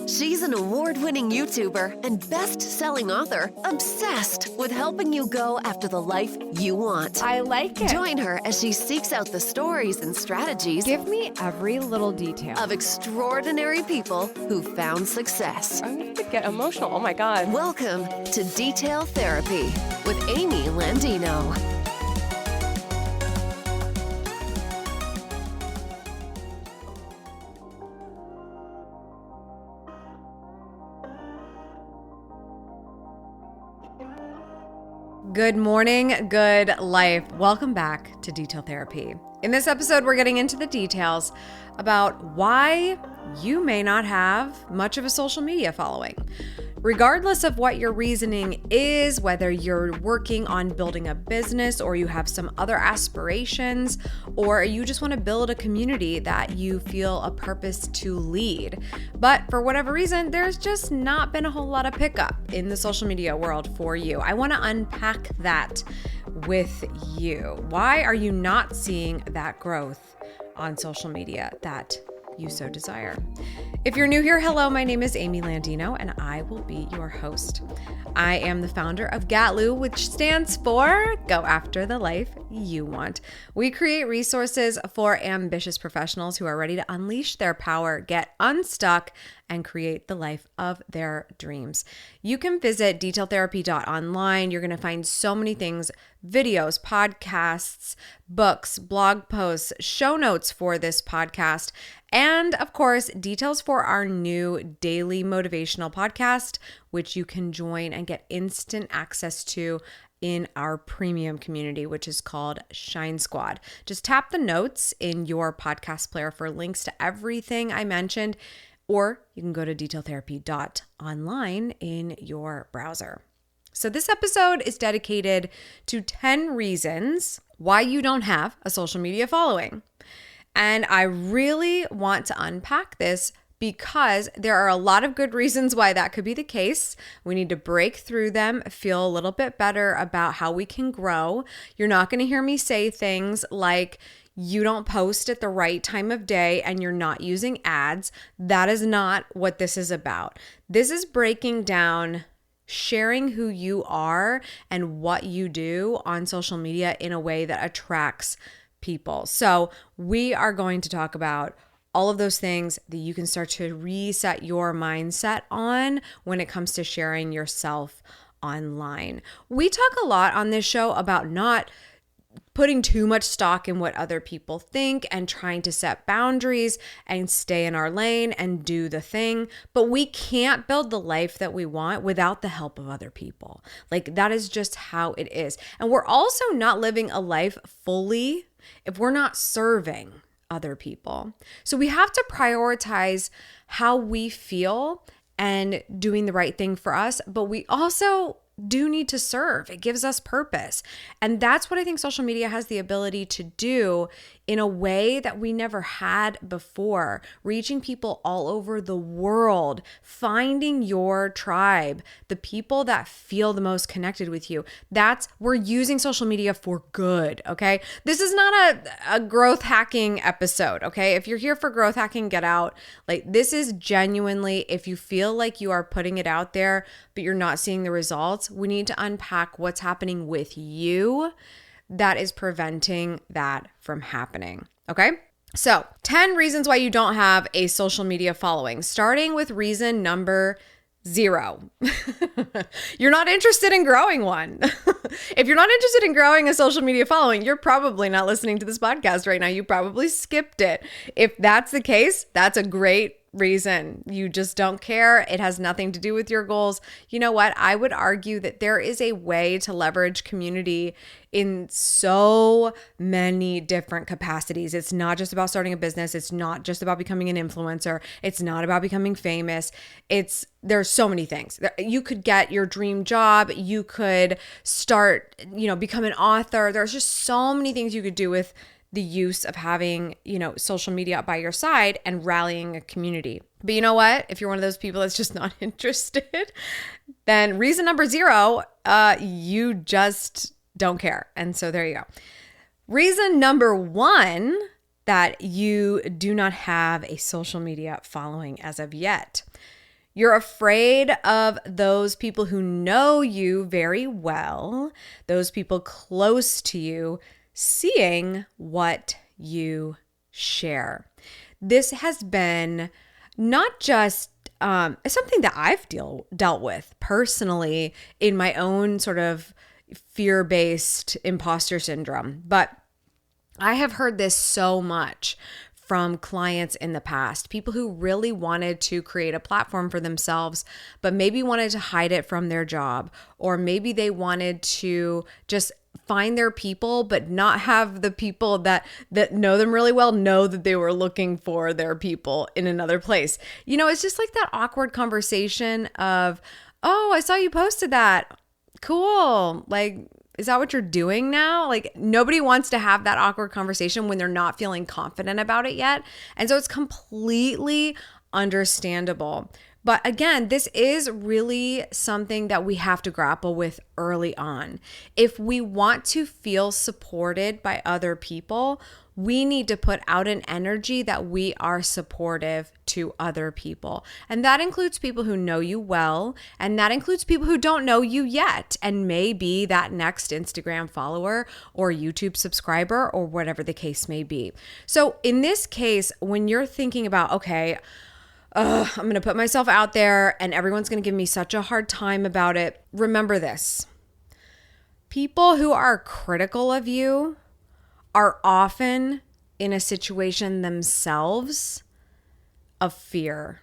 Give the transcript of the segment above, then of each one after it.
She's an award-winning YouTuber and best-selling author obsessed with helping you go after the life you want. I like it. Join her as she seeks out the stories and strategies Give me every little detail. of extraordinary people who found success. I'm going to get emotional. Oh my God. Welcome to Detail Therapy with Amy Landino. Good morning, good life. Welcome back to Detail Therapy. In this episode, we're getting into the details about why you may not have much of a social media following. Regardless of what your reasoning is, whether you're working on building a business or you have some other aspirations, or you just want to build a community that you feel a purpose to lead. But for whatever reason, there's just not been a whole lot of pickup in the social media world for you. I want to unpack that with you. Why are you not seeing that growth on social media that you so desire? If you're new here, hello, my name is Amy Landino and I will be your host. I am the founder of GATLU, which stands for Go After the Life You Want. We create resources for ambitious professionals who are ready to unleash their power, get unstuck, and create the life of their dreams. You can visit detailtherapy.online. You're going to find so many things: videos, podcasts, books, blog posts, show notes for this podcast, and of course, details for our new daily motivational podcast, which you can join and get instant access to in our premium community, which is called Shine Squad. Just tap the notes in your podcast player for links to everything I mentioned, or you can go to detailtherapy.online in your browser. So this episode is dedicated to 10 reasons why you don't have a social media following. And I really want to unpack this because there are a lot of good reasons why that could be the case. We need to break through them, feel a little bit better about how we can grow. You're not going to hear me say things like, you don't post at the right time of day and you're not using ads. That is not what this is about. This is breaking down sharing who you are and what you do on social media in a way that attracts people. So we are going to talk about all of those things that you can start to reset your mindset on when it comes to sharing yourself online. We talk a lot on this show about not putting too much stock in what other people think and trying to set boundaries and stay in our lane and do the thing. But we can't build the life that we want without the help of other people. Like, that is just how it is. And we're also not living a life fully if we're not serving other people. So we have to prioritize how we feel and doing the right thing for us, but we also do need to serve. It gives us purpose. And that's what I think social media has the ability to do in a way that we never had before, reaching people all over the world, finding your tribe, the people that feel the most connected with you. We're using social media for good, okay? This is not a growth hacking episode, okay? If you're here for growth hacking, get out. Like, this is genuinely, if you feel like you are putting it out there, but you're not seeing the results, we need to unpack what's happening with you that is preventing that from happening. Okay? So 10 reasons why you don't have a social media following, starting with reason number 0. You're not interested in growing one. If you're not interested in growing a social media following, you're probably not listening to this podcast right now. You probably skipped it. If that's the case, that's a great reason. You just don't care. It has nothing to do with your goals. You know what? I would argue that there is a way to leverage community in so many different capacities. It's not just about starting a business. It's not just about becoming an influencer. It's not about becoming famous. There's so many things. You could get your dream job. You could start, become an author. There's just so many things you could do with the use of having, social media by your side and rallying a community. But you know what? If you're one of those people that's just not interested, then reason number 0, you just don't care. And so there you go. Reason number 1 that you do not have a social media following as of yet. You're afraid of those people who know you very well, those people close to you, seeing what you share. This has been not just something that I've dealt with personally in my own sort of fear-based imposter syndrome, but I have heard this so much from clients in the past, people who really wanted to create a platform for themselves, but maybe wanted to hide it from their job, or maybe they wanted to just find their people, but not have the people that know them really well know that they were looking for their people in another place. It's just like that awkward conversation of, oh, I saw you posted that. Cool. Like, is that what you're doing now? Like, nobody wants to have that awkward conversation when they're not feeling confident about it yet. And so it's completely understandable. But again, this is really something that we have to grapple with early on. If we want to feel supported by other people, we need to put out an energy that we are supportive to other people. And that includes people who know you well, and that includes people who don't know you yet and may be that next Instagram follower or YouTube subscriber or whatever the case may be. So in this case, when you're thinking about, okay, I'm going to put myself out there and everyone's going to give me such a hard time about it, remember this. People who are critical of you are often in a situation themselves of fear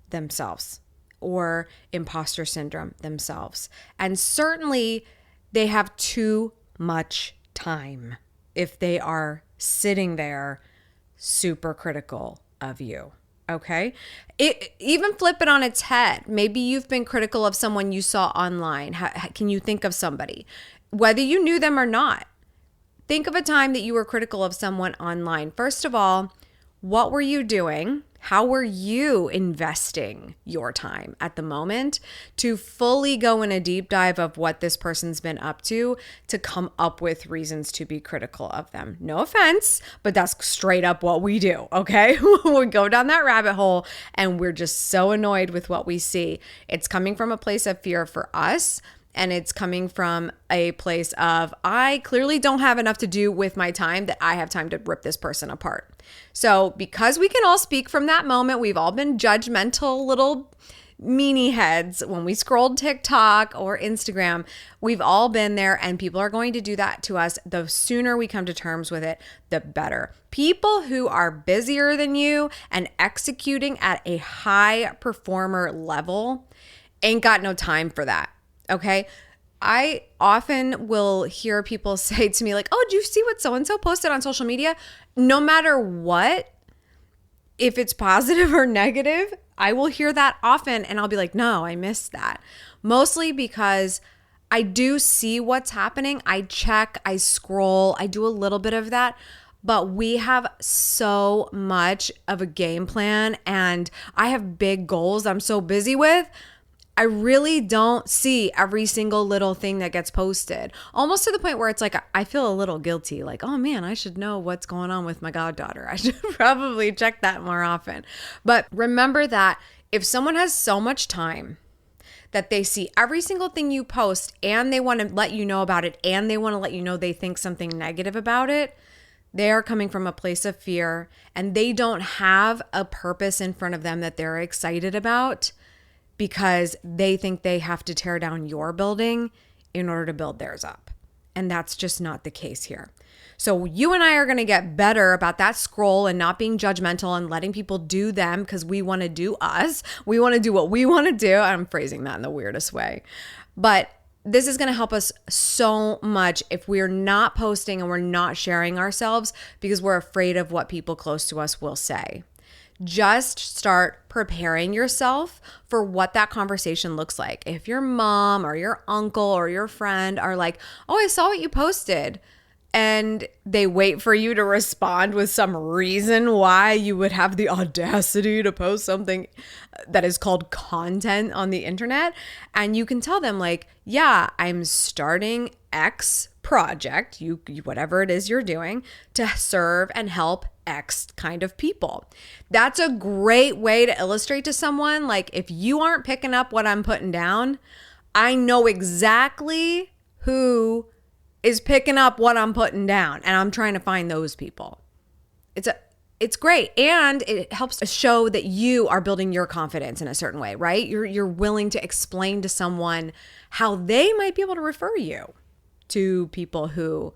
themselves or imposter syndrome themselves. And certainly they have too much time if they are sitting there super critical of you. Okay. Even flip it on its head. Maybe you've been critical of someone you saw online. Can you think of somebody, whether you knew them or not? Think of a time that you were critical of someone online. First of all, what were you doing? How were you investing your time at the moment to fully go in a deep dive of what this person's been up to come up with reasons to be critical of them? No offense, but that's straight up what we do, okay? We go down that rabbit hole and we're just so annoyed with what we see. It's coming from a place of fear for us. And it's coming from a place of, I clearly don't have enough to do with my time that I have time to rip this person apart. So because we can all speak from that moment, we've all been judgmental little meanie heads when we scrolled TikTok or Instagram. We've all been there, and people are going to do that to us. The sooner we come to terms with it, the better. People who are busier than you and executing at a high performer level ain't got no time for that. Okay. I often will hear people say to me like, oh, did you see what so-and-so posted on social media? No matter what, if it's positive or negative, I will hear that often and I'll be like, no, I missed that. Mostly because I do see what's happening. I check, I scroll, I do a little bit of that. But we have so much of a game plan and I have big goals I'm so busy with. I really don't see every single little thing that gets posted, almost to the point where it's like, I feel a little guilty. Like, oh man, I should know what's going on with my goddaughter. I should probably check that more often. But remember that if someone has so much time that they see every single thing you post and they want to let you know about it and they want to let you know they think something negative about it, they are coming from a place of fear and they don't have a purpose in front of them that they're excited about, because they think they have to tear down your building in order to build theirs up. And that's just not the case here. So you and I are going to get better about that scroll and not being judgmental and letting people do them because we want to do us. We want to do what we want to do. I'm phrasing that in the weirdest way. But this is going to help us so much if we're not posting and we're not sharing ourselves because we're afraid of what people close to us will say. Just start preparing yourself for what that conversation looks like. If your mom or your uncle or your friend are like, oh, I saw what you posted, and they wait for you to respond with some reason why you would have the audacity to post something that is called content on the internet, and you can tell them like, yeah, I'm starting X project, you whatever it is you're doing, to serve and help X kind of people. That's a great way to illustrate to someone, like, if you aren't picking up what I'm putting down, I know exactly who is picking up what I'm putting down, and I'm trying to find those people. It's great, and it helps to show that you are building your confidence in a certain way, right? You're willing to explain to someone how they might be able to refer you to people who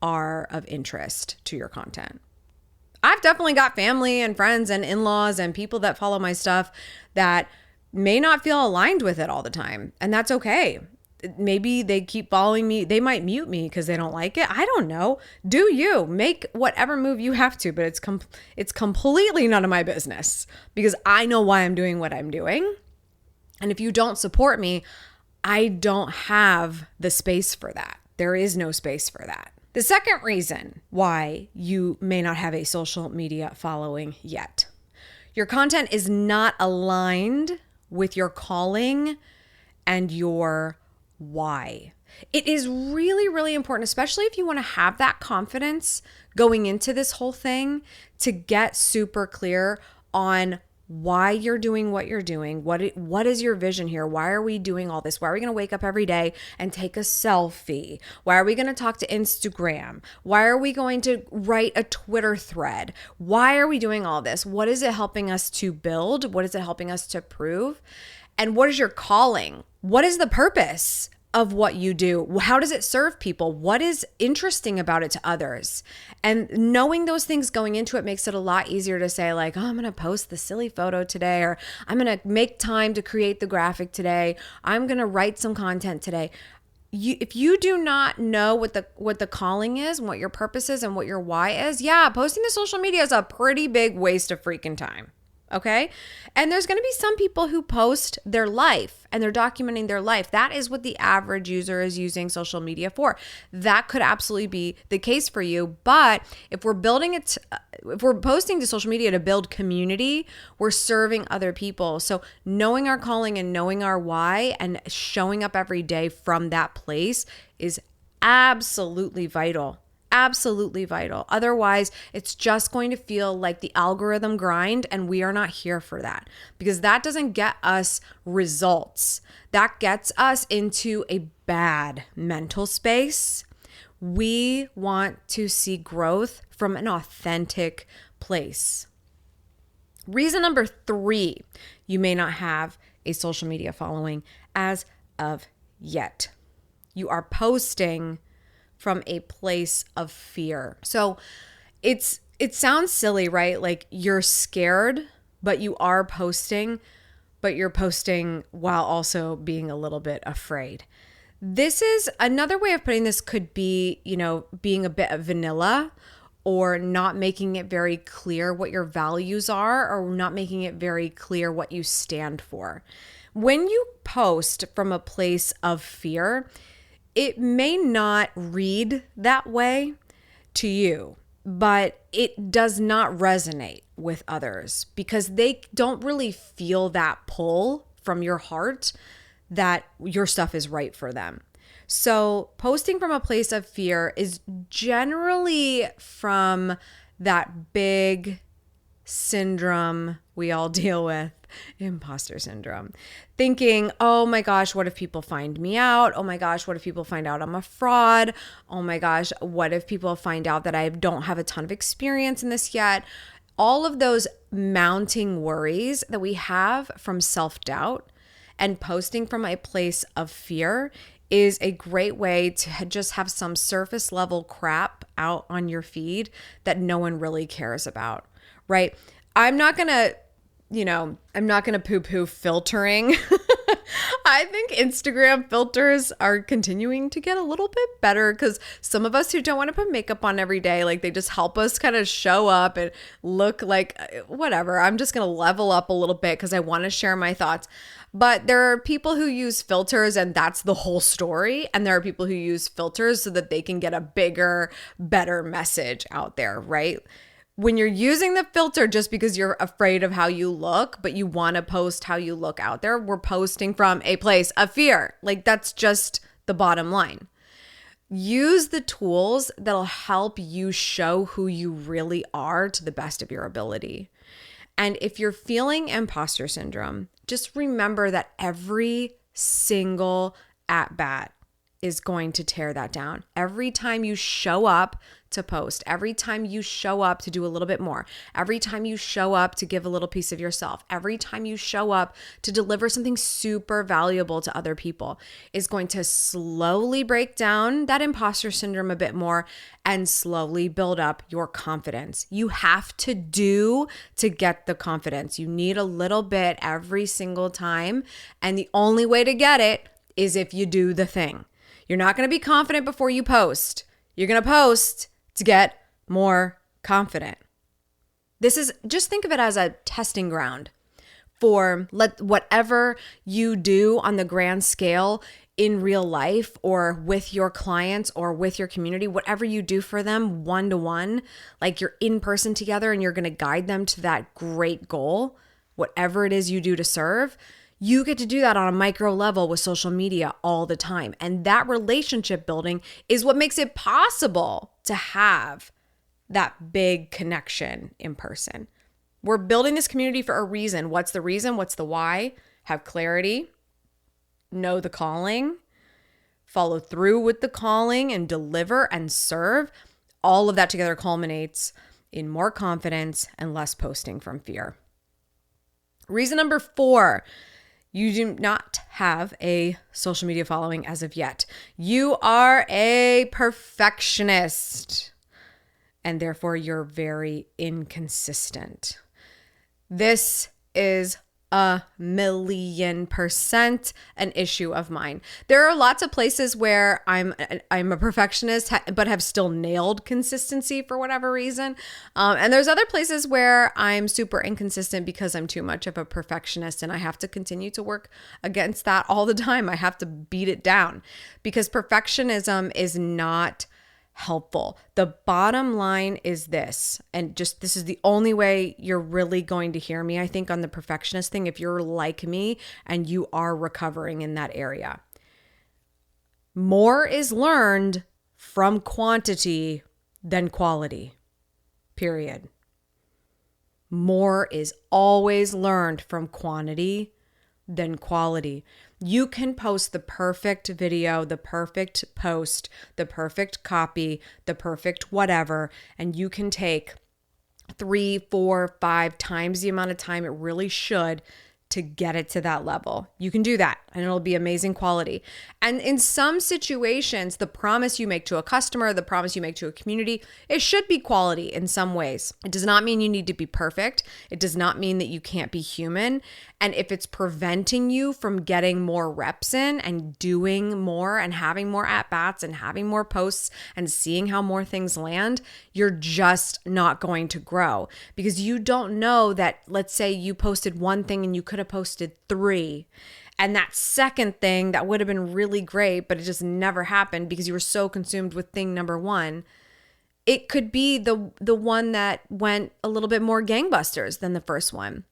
are of interest to your content. I've definitely got family and friends and in-laws and people that follow my stuff that may not feel aligned with it all the time. And that's okay. Maybe they keep following me. They might mute me because they don't like it. I don't know. Do you make whatever move you have to, but it's completely none of my business because I know why I'm doing what I'm doing. And if you don't support me, I don't have the space for that. There is no space for that. The second reason why you may not have a social media following yet, your content is not aligned with your calling and your why. It is really, really important, especially if you want to have that confidence going into this whole thing, to get super clear on why you're doing what you're doing. What is your vision here? Why are we doing all this? Why are we going to wake up every day and take a selfie? Why are we going to talk to Instagram? Why are we going to write a Twitter thread? Why are we doing all this? What is it helping us to build? What is it helping us to prove? And what is your calling? What is the purpose of what you do? How does it serve people? What is interesting about it to others? And knowing those things going into it makes it a lot easier to say, like, oh, I'm going to post the silly photo today, or I'm going to make time to create the graphic today. I'm going to write some content today. If you do not know what the calling is, and what your purpose is, and what your why is, yeah, posting to social media is a pretty big waste of freaking time. Okay. And there's going to be some people who post their life and they're documenting their life. That is what the average user is using social media for. That could absolutely be the case for you. But if we're if we're posting to social media to build community, we're serving other people. So knowing our calling and knowing our why and showing up every day from that place is absolutely vital. Absolutely vital. Otherwise, it's just going to feel like the algorithm grind, and we are not here for that, because that doesn't get us results. That gets us into a bad mental space. We want to see growth from an authentic place. Reason number 3, you may not have a social media following as of yet. You are posting from a place of fear. So it sounds silly, right? Like you're scared, but you are posting, but you're posting while also being a little bit afraid. This is another way of putting this, could be, being a bit of vanilla, or not making it very clear what your values are, or not making it very clear what you stand for. When you post from a place of fear, it may not read that way to you, but it does not resonate with others because they don't really feel that pull from your heart that your stuff is right for them. So posting from a place of fear is generally from that big syndrome we all deal with, imposter syndrome. Thinking, oh my gosh, what if people find me out? Oh my gosh, what if people find out I'm a fraud? Oh my gosh, what if people find out that I don't have a ton of experience in this yet? All of those mounting worries that we have from self-doubt, and posting from a place of fear is a great way to just have some surface level crap out on your feed that no one really cares about, right? I'm not going to poo-poo filtering. I think Instagram filters are continuing to get a little bit better, because some of us who don't want to put makeup on every day, like, they just help us kind of show up and look like whatever. I'm just going to level up a little bit because I want to share my thoughts. But there are people who use filters and that's the whole story. And there are people who use filters so that they can get a bigger, better message out there, right? When you're using the filter just because you're afraid of how you look, but you want to post how you look out there, we're posting from a place of fear. Like, that's just the bottom line. Use the tools that'll help you show who you really are to the best of your ability. And if you're feeling imposter syndrome, just remember that every single at bat is going to tear that down. Every time you show up to post, every time you show up to do a little bit more, every time you show up to give a little piece of yourself, every time you show up to deliver something super valuable to other people is going to slowly break down that imposter syndrome a bit more and slowly build up your confidence. You have to do to get the confidence. You need a little bit every single time. And the only way to get it is if you do the thing. You're not going to be confident before you post. You're going to post to get more confident. Just think of it as a testing ground for whatever you do on the grand scale in real life or with your clients or with your community, whatever you do for them one-to-one, like you're in person together and you're going to guide them to that great goal, whatever it is you do to serve. You get to do that on a micro level with social media all the time. And that relationship building is what makes it possible to have that big connection in person. We're building this community for a reason. What's the reason? What's the why? Have clarity, know the calling, follow through with the calling and deliver and serve. All of that together culminates in more confidence and less posting from fear. Reason number 4. You do not have a social media following as of yet. You are a perfectionist, and therefore you're very inconsistent. This is 1,000,000% an issue of mine. There are lots of places where I'm a perfectionist, but have still nailed consistency for whatever reason. And there's other places where I'm super inconsistent because I'm too much of a perfectionist, and I have to continue to work against that all the time. I have to beat it down because perfectionism is not helpful. The bottom line is this, and just this is the only way you're really going to hear me, I think, on the perfectionist thing, if you're like me and you are recovering in that area. More is learned from quantity than quality, period. More is always learned from quantity than quality. You can post the perfect video, the perfect post, the perfect copy, the perfect whatever, and you can take 3, 4, 5 times the amount of time it really should to get it to that level. You can do that and it'll be amazing quality. And in some situations, the promise you make to a customer, the promise you make to a community, it should be quality in some ways. It does not mean you need to be perfect. It does not mean that you can't be human. And if it's preventing you from getting more reps in and doing more and having more at-bats and having more posts and seeing how more things land, you're just not going to grow because you don't know that, let's say you posted one thing and you could have posted 3. And that second thing that would have been really great, but it just never happened because you were so consumed with thing number 1. It could be the one that went a little bit more gangbusters than the first one.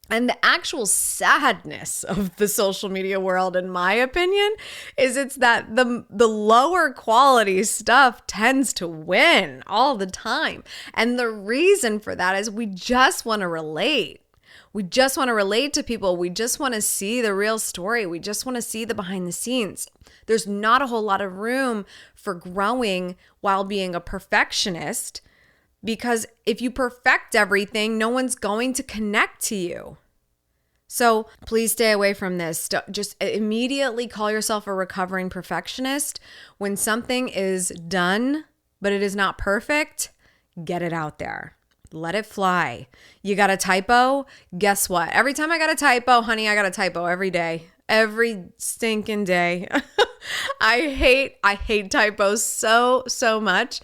And the actual sadness of the social media world, in my opinion, is it's that the lower quality stuff tends to win all the time. And the reason for that is we just want to relate. We just want to relate to people. We just want to see the real story. We just want to see the behind the scenes. There's not a whole lot of room for growing while being a perfectionist, because if you perfect everything, no one's going to connect to you. So please stay away from this. Just immediately call yourself a recovering perfectionist. When something is done, but it is not perfect, get it out there. Let it fly. You got a typo? Guess what? Every time I got a typo, honey, I got a typo every day. Every stinking day. I hate typos so much.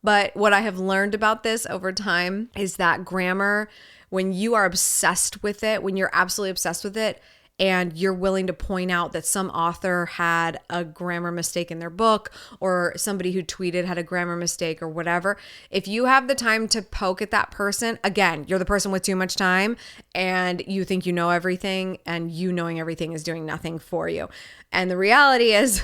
But what I have learned about this over time is that grammar, when you are obsessed with it, when you're absolutely obsessed with it, and you're willing to point out that some author had a grammar mistake in their book, or somebody who tweeted had a grammar mistake or whatever, if you have the time to poke at that person, again, you're the person with too much time and you think you know everything, and you knowing everything is doing nothing for you. And the reality is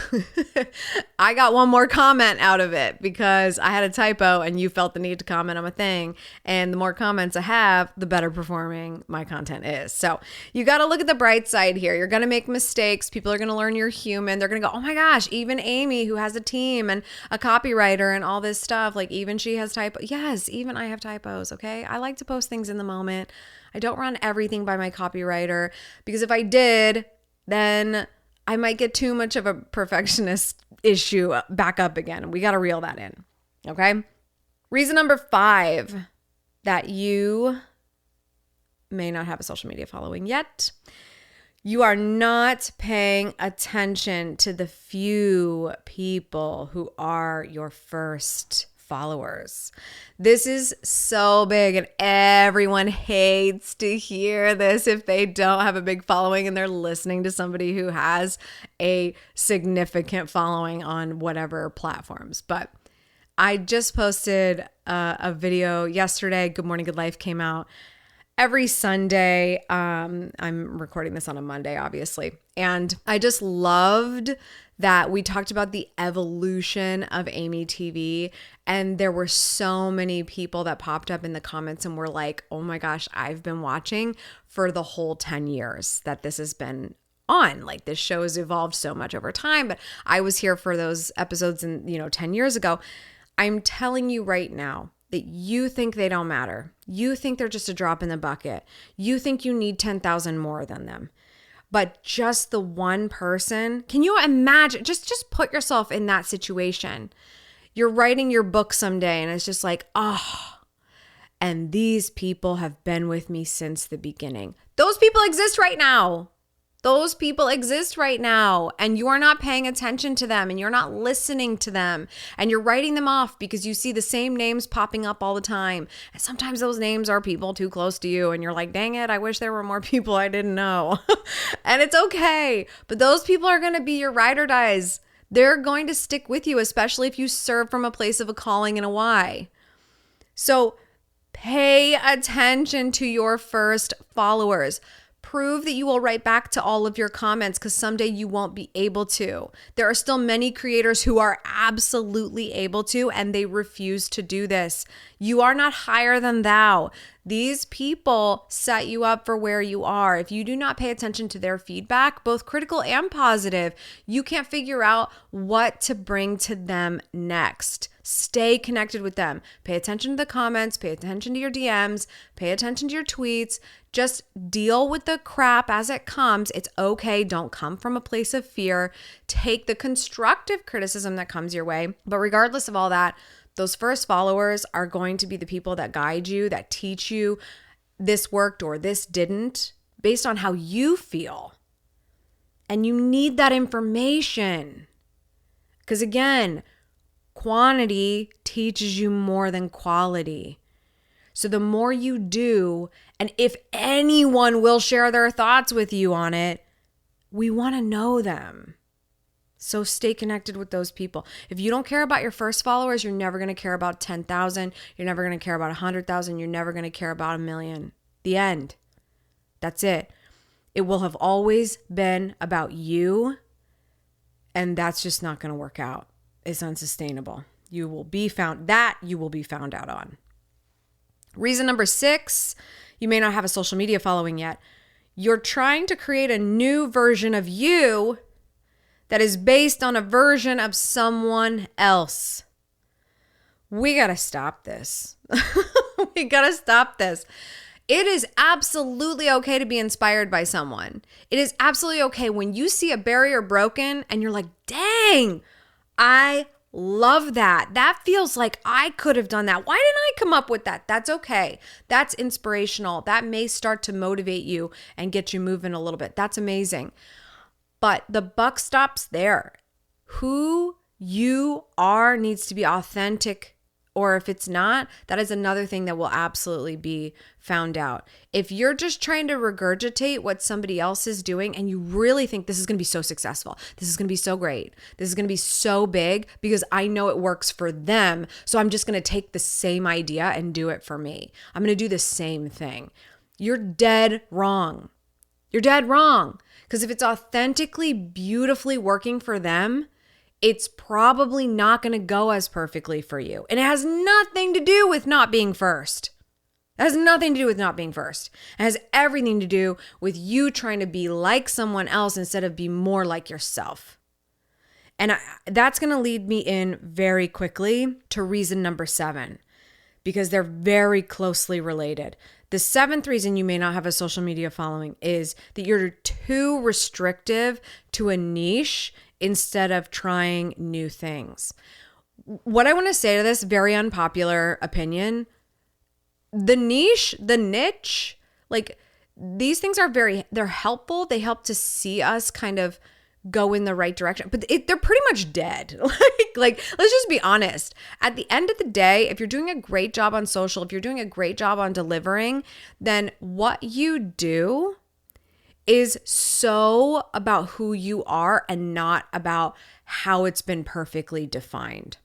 I got one more comment out of it because I had a typo and you felt the need to comment on a thing. And the more comments I have, the better performing my content is. So you got to look at the bright side here. You're going to make mistakes. People are going to learn you're human. They're going to go, oh my gosh, even Amy, who has a team and a copywriter and all this stuff, like even she has typos. Yes, even I have typos. Okay. I like to post things in the moment. I don't run everything by my copywriter, because if I did, then I might get too much of a perfectionist issue back up again. We got to reel that in. Okay. Reason number 5 that you may not have a social media following yet. You are not paying attention to the few people who are your first followers. This is so big, and everyone hates to hear this if they don't have a big following and they're listening to somebody who has a significant following on whatever platforms. But I just posted a video yesterday. Good Morning, Good Life came out every Sunday. I'm recording this on a Monday, obviously. And I just loved that we talked about the evolution of Amy TV. And there were so many people that popped up in the comments and were like, oh my gosh, I've been watching for the whole 10 years that this has been on. Like, this show has evolved so much over time, but I was here for those episodes 10 years ago. I'm telling you right now that you think they don't matter. You think they're just a drop in the bucket. You think you need 10,000 more than them. But just the one person, can you imagine? Just put yourself in that situation. You're writing your book someday and it's just like, and these people have been with me since the beginning. Those people exist right now. Those people exist right now, and you are not paying attention to them, and you're not listening to them, and you're writing them off because you see the same names popping up all the time. And sometimes those names are people too close to you, and you're like, dang it, I wish there were more people I didn't know. And it's okay, but those people are going to be your ride or dies. They're going to stick with you, especially if you serve from a place of a calling and a why. So pay attention to your first followers. Prove that you will write back to all of your comments, because someday you won't be able to. There are still many creators who are absolutely able to, and they refuse to do this. You are not higher than thou. These people set you up for where you are. If you do not pay attention to their feedback, both critical and positive, you can't figure out what to bring to them next. Stay connected with them. Pay attention to the comments, pay attention to your DMs, pay attention to your tweets. Just deal with the crap as it comes. It's okay. Don't come from a place of fear. Take the constructive criticism that comes your way. But regardless of all that, those first followers are going to be the people that guide you, that teach you this worked or this didn't, based on how you feel. And you need that information. Because again, quantity teaches you more than quality. So the more you do, and if anyone will share their thoughts with you on it, we want to know them. So stay connected with those people. If you don't care about your first followers, you're never going to care about 10,000. You're never going to care about 100,000. You're never going to care about 1 million. The end. That's it. It will have always been about you, and that's just not going to work out. It's unsustainable. You will be found out on. Reason number 6, you may not have a social media following yet. You're trying to create a new version of you that is based on a version of someone else. We got to stop this. We got to stop this. It is absolutely okay to be inspired by someone. It is absolutely okay when you see a barrier broken and you're like, dang, I love that. That feels like I could have done that. Why didn't I come up with that? That's okay. That's inspirational. That may start to motivate you and get you moving a little bit. That's amazing. But the buck stops there. Who you are needs to be authentic or if it's not, that is another thing that will absolutely be found out. If you're just trying to regurgitate what somebody else is doing and you really think this is going to be so successful, this is going to be so great, this is going to be so big because I know it works for them, so I'm just going to take the same idea and do it for me. I'm going to do the same thing. You're dead wrong. You're dead wrong. Because if it's authentically, beautifully working for them, it's probably not going to go as perfectly for you. And it has nothing to do with not being first. It has nothing to do with not being first. It has everything to do with you trying to be like someone else instead of be more like yourself. And that's going to lead me in very quickly to reason number 7, because they're very closely related. The 7th reason you may not have a social media following is that you're too restrictive to a niche instead of trying new things. What I want to say to this very unpopular opinion, the niche, like these things are they're helpful. They help to see us kind of go in the right direction, but they're pretty much dead. like, let's just be honest. At the end of the day, if you're doing a great job on social, if you're doing a great job on delivering, then what you do is so about who you are and not about how it's been perfectly defined.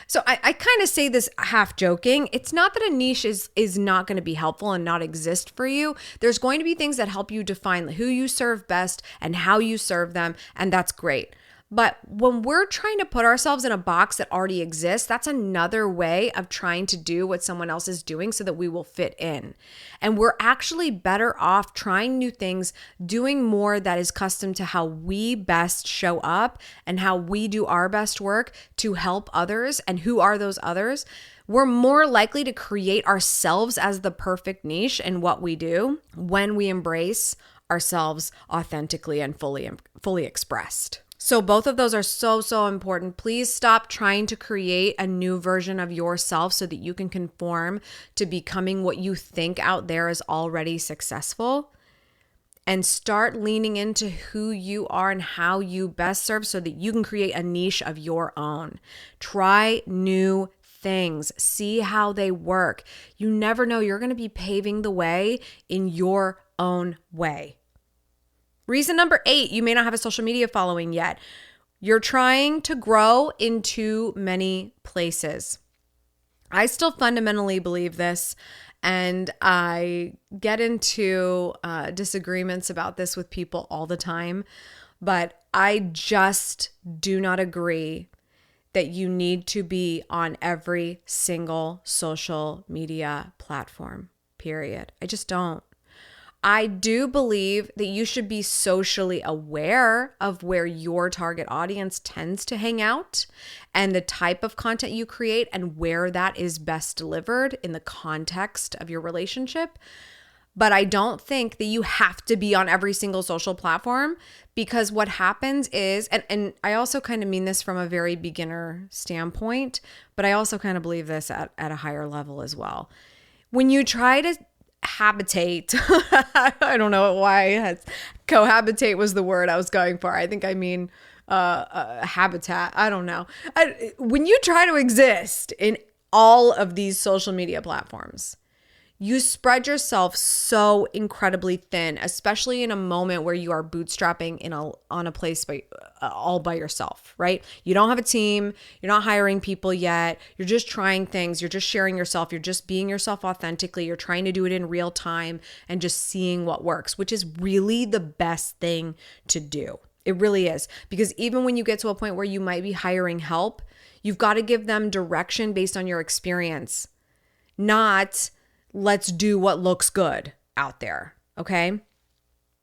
So I kind of say this half joking. It's not that a niche is not going to be helpful and not exist for you. There's going to be things that help you define who you serve best and how you serve them, and that's great. But when we're trying to put ourselves in a box that already exists, that's another way of trying to do what someone else is doing so that we will fit in. And we're actually better off trying new things, doing more that is custom to how we best show up and how we do our best work to help others. And who are those others? We're more likely to create ourselves as the perfect niche in what we do when we embrace ourselves authentically and fully expressed. So both of those are so important. Please stop trying to create a new version of yourself so that you can conform to becoming what you think out there is already successful, and start leaning into who you are and how you best serve so that you can create a niche of your own. Try new things. See how they work. You never know. You're going to be paving the way in your own way. Reason number 8, you may not have a social media following yet. You're trying to grow in too many places. I still fundamentally believe this, and I get into disagreements about this with people all the time, but I just do not agree that you need to be on every single social media platform, period. I just don't. I do believe that you should be socially aware of where your target audience tends to hang out and the type of content you create and where that is best delivered in the context of your relationship. But I don't think that you have to be on every single social platform, because what happens is, and I also kind of mean this from a very beginner standpoint, but I also kind of believe this at a higher level as well. When you try to habitate, I don't know why cohabitate was the word I was going for. I think I mean habitat. I don't know. When you try to exist in all of these social media platforms, you spread yourself so incredibly thin, especially in a moment where you are bootstrapping on a place all by yourself, right? You don't have a team. You're not hiring people yet. You're just trying things. You're just sharing yourself. You're just being yourself authentically. You're trying to do it in real time and just seeing what works, which is really the best thing to do. It really is. Because even when you get to a point where you might be hiring help, you've got to give them direction based on your experience, not let's do what looks good out there, okay?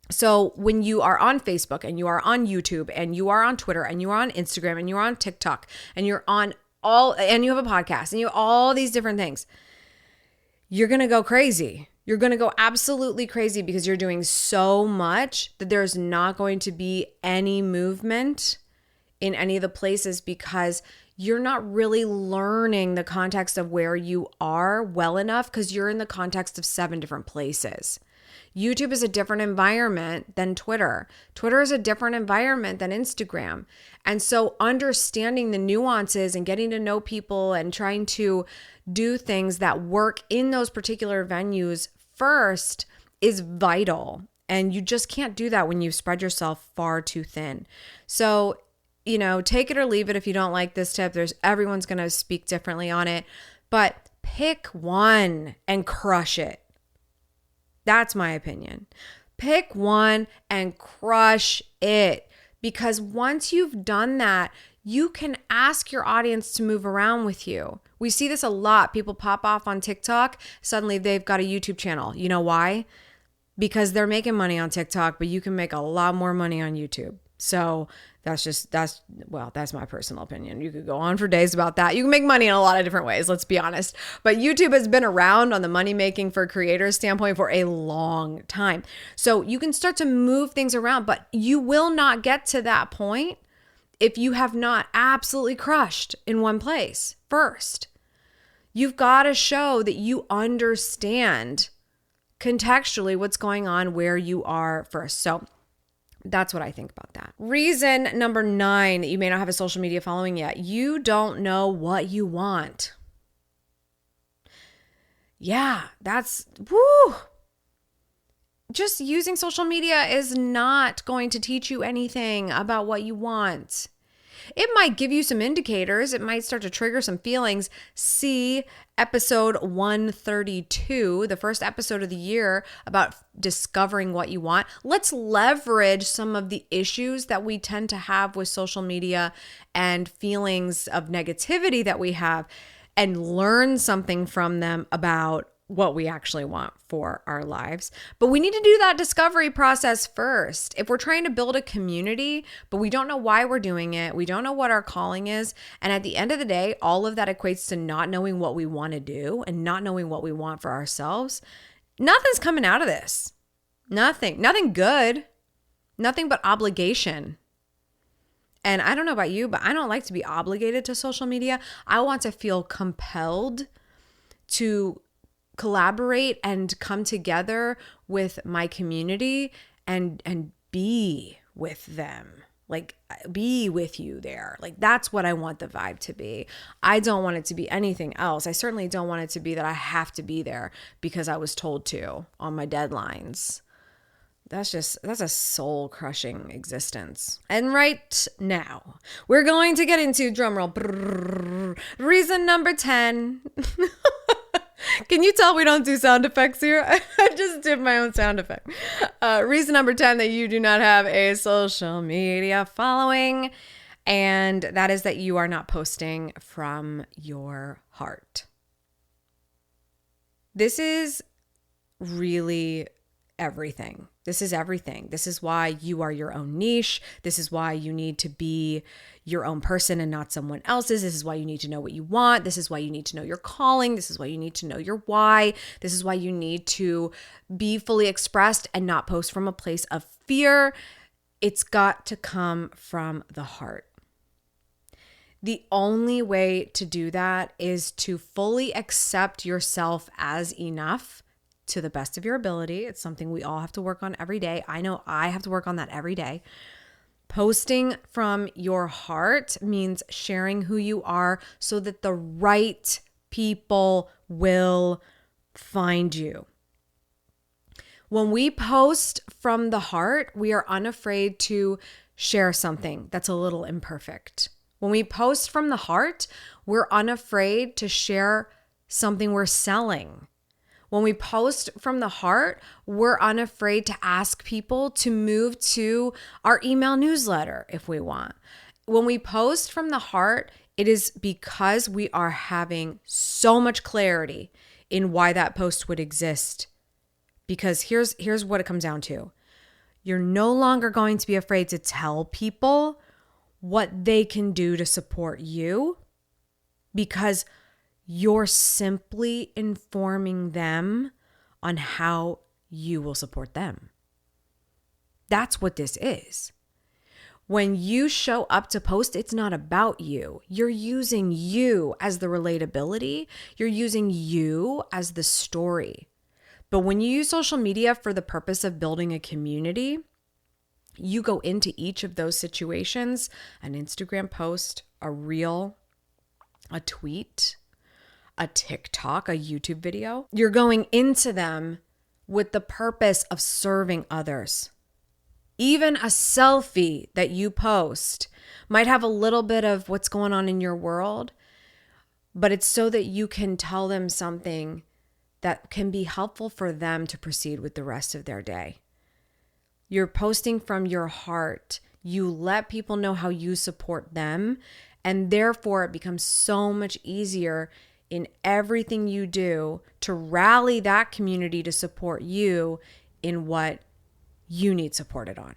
So when you are on Facebook and you are on YouTube and you are on Twitter and you are on Instagram and you're on TikTok and you're on and you have a podcast and you have all these different things, you're going to go crazy. You're going to go absolutely crazy because you're doing so much that there's not going to be any movement in any of the places because you're not really learning the context of where you are well enough because you're in the context of 7 different places. YouTube is a different environment than Twitter. Twitter is a different environment than Instagram. And so understanding the nuances and getting to know people and trying to do things that work in those particular venues first is vital. And you just can't do that when you spread yourself far too thin. So, take it or leave it if you don't like this tip. Everyone's going to speak differently on it, but pick one and crush it. That's my opinion. Pick one and crush it, because once you've done that, you can ask your audience to move around with you. We see this a lot. People pop off on TikTok. Suddenly they've got a YouTube channel. You know why? Because they're making money on TikTok, but you can make a lot more money on YouTube. So that's my personal opinion. You could go on for days about that. You can make money in a lot of different ways, let's be honest. But YouTube has been around on the money making for creators standpoint for a long time. So you can start to move things around, but you will not get to that point if you have not absolutely crushed in one place first. You've got to show that you understand contextually what's going on where you are first. So that's what I think about that. Reason number 9 that you may not have a social media following yet. You don't know what you want. Yeah, that's woo. Just using social media is not going to teach you anything about what you want. It might give you some indicators. It might start to trigger some feelings. See episode 132, the first episode of the year about discovering what you want. Let's leverage some of the issues that we tend to have with social media and feelings of negativity that we have and learn something from them about what we actually want for our lives. But we need to do that discovery process first. If we're trying to build a community, but we don't know why we're doing it, we don't know what our calling is, and at the end of the day, all of that equates to not knowing what we want to do and not knowing what we want for ourselves, nothing's coming out of this. Nothing good. Nothing but obligation. And I don't know about you, but I don't like to be obligated to social media. I want to feel compelled to collaborate and come together with my community and be with them. Like, be with you there. Like, that's what I want the vibe to be. I don't want it to be anything else. I certainly don't want it to be that I have to be there because I was told to on my deadlines. That's a soul-crushing existence. And right now, we're going to get into, drumroll, reason number 10. Can you tell we don't do sound effects here? I just did my own sound effect. Reason number 10 that you do not have a social media following, and that is that you are not posting from your heart. This is really everything. This is everything. This is why you are your own niche. This is why you need to be your own person and not someone else's. This is why you need to know what you want. This is why you need to know your calling. This is why you need to know your why. This is why you need to be fully expressed and not post from a place of fear. It's got to come from the heart. The only way to do that is to fully accept yourself as enough to the best of your ability. It's something we all have to work on every day. I know I have to work on that every day. Posting from your heart means sharing who you are so that the right people will find you. When we post from the heart, we are unafraid to share something that's a little imperfect. When we post from the heart, we're unafraid to share something we're selling. When we post from the heart, we're unafraid to ask people to move to our email newsletter if we want. When we post from the heart, it is because we are having so much clarity in why that post would exist. Because here's what it comes down to. You're no longer going to be afraid to tell people what they can do to support you, because you're simply informing them on how you will support them. That's what this is. When you show up to post, it's not about you. You're using you as the relatability. You're using you as the story. But when you use social media for the purpose of building a community, you go into each of those situations, an Instagram post, a reel, a tweet, a TikTok, a YouTube video. You're going into them with the purpose of serving others. Even a selfie that you post might have a little bit of what's going on in your world, but it's so that you can tell them something that can be helpful for them to proceed with the rest of their day. You're posting from your heart. You let people know how you support them, and therefore it becomes so much easier in everything you do to rally that community to support you in what you need supported on.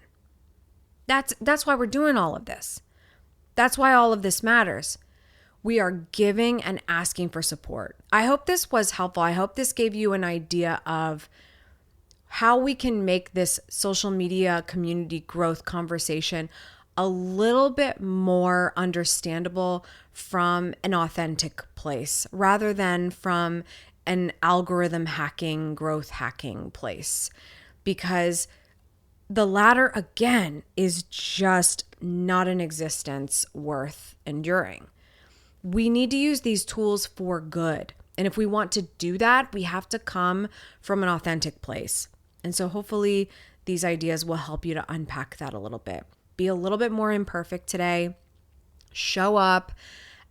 That's why we're doing all of this. That's why all of this matters. We are giving and asking for support. I hope this was helpful. I hope this gave you an idea of how we can make this social media community growth conversation a little bit more understandable from an authentic place rather than from an algorithm hacking, growth hacking place. Because the latter, again, is just not an existence worth enduring. We need to use these tools for good. And if we want to do that, we have to come from an authentic place. And so hopefully these ideas will help you to unpack that a little bit. Be a little bit more imperfect today. Show up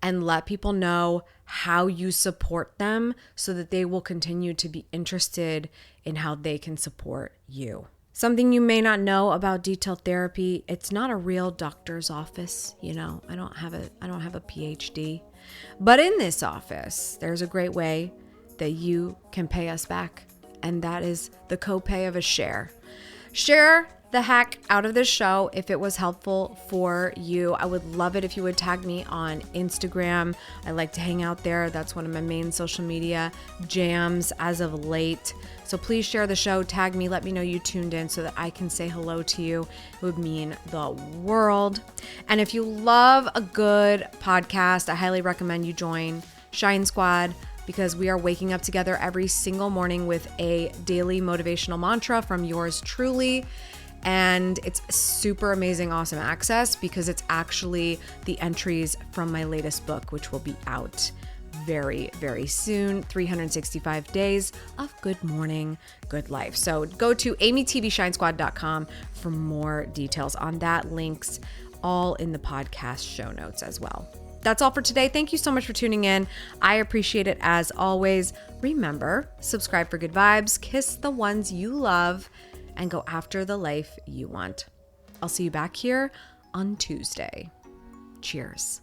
and let people know how you support them so that they will continue to be interested in how they can support you. Something you may not know about detail therapy, it's not a real doctor's office. I don't have a PhD. But in this office, there's a great way that you can pay us back, and that is the copay of a share. Share the heck out of this show if it was helpful for you. I would love it if you would tag me on Instagram. I like to hang out there. That's one of my main social media jams as of late. So please share the show, tag me, let me know you tuned in so that I can say hello to you. It would mean the world. And if you love a good podcast, I highly recommend you join Shine Squad, because we are waking up together every single morning with a daily motivational mantra from yours truly. And it's super amazing, awesome access because it's actually the entries from my latest book, which will be out very, very soon. 365 Days of Good Morning, Good Life. So go to amytvshinesquad.com for more details on that. Links all in the podcast show notes as well. That's all for today. Thank you so much for tuning in. I appreciate it as always. Remember, subscribe for good vibes, kiss the ones you love, and go after the life you want. I'll see you back here on Tuesday. Cheers.